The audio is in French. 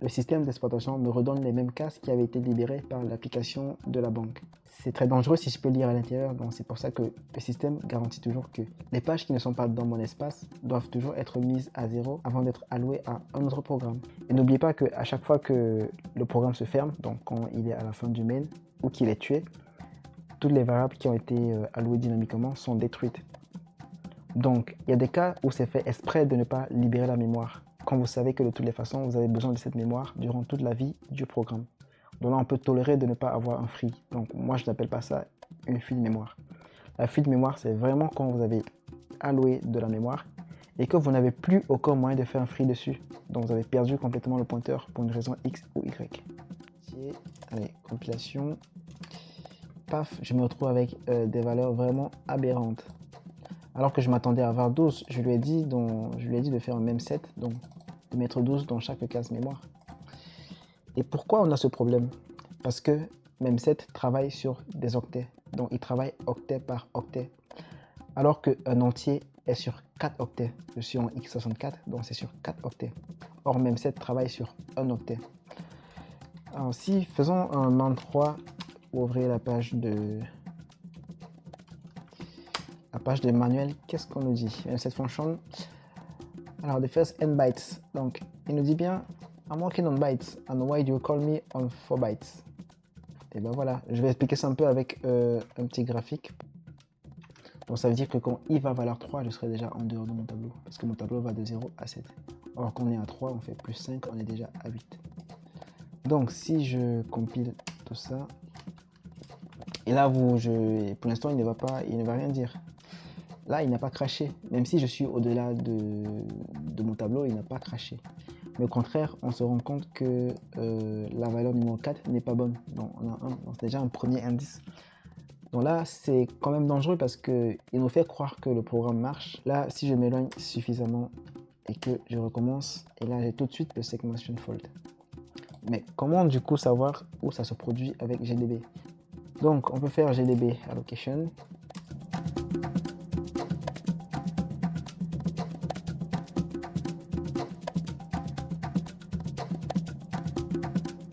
le système d'exploitation me redonne les mêmes cases qui avaient été libérées par l'application de la banque. C'est très dangereux si je peux lire à l'intérieur, donc c'est pour ça que le système garantit toujours que les pages qui ne sont pas dans mon espace doivent toujours être mises à 0 avant d'être allouées à un autre programme. Et n'oubliez pas qu'à chaque fois que le programme se ferme, donc quand il est à la fin du mail ou qu'il est tué, toutes les variables qui ont été allouées dynamiquement sont détruites. Donc, il y a des cas où c'est fait exprès de ne pas libérer la mémoire, quand vous savez que de toutes les façons, vous avez besoin de cette mémoire durant toute la vie du programme. Donc là, on peut tolérer de ne pas avoir un free. Donc moi, je n'appelle pas ça une fuite de mémoire. La fuite de mémoire, c'est vraiment quand vous avez alloué de la mémoire et que vous n'avez plus aucun moyen de faire un free dessus. Donc vous avez perdu complètement le pointeur pour une raison X ou Y. Allez, compilation. Paf, je me retrouve avec des valeurs vraiment aberrantes. Alors que je m'attendais à avoir 12, je lui ai dit de faire un même set, donc de mettre 12 dans chaque case mémoire. Et pourquoi on a ce problème? Parce que memset travaille sur des octets, donc il travaille octet par octet, alors qu'un entier est sur 4 octets. Je suis en x64, donc c'est sur 4 octets. Or memset travaille sur un octet. Alors si faisons un man3, ouvrez la page de manuel, qu'est-ce qu'on nous dit? Memset function. Alors the first n bytes, donc il nous dit bien I'm working on bytes and why do you call me on 4 bytes? Et ben voilà, je vais expliquer ça un peu avec un petit graphique. Donc ça veut dire que quand i va valoir 3, je serai déjà en dehors de mon tableau, parce que mon tableau va de 0 à 7. Alors qu'on est à 3, on fait plus 5, on est déjà à 8. Donc si je compile tout ça, et là pour l'instant il ne va rien dire. Là il n'a pas craché, même si je suis au-delà de mon tableau, il n'a pas craché. Mais au contraire, on se rend compte que la valeur numéro 4 n'est pas bonne. Donc on a c'est déjà un premier indice. Donc là, c'est quand même dangereux parce qu'il nous fait croire que le programme marche. Là, si je m'éloigne suffisamment et que je recommence, et là j'ai tout de suite le segmentation fault. Mais comment du coup savoir où ça se produit avec GDB? Donc on peut faire GDB allocation.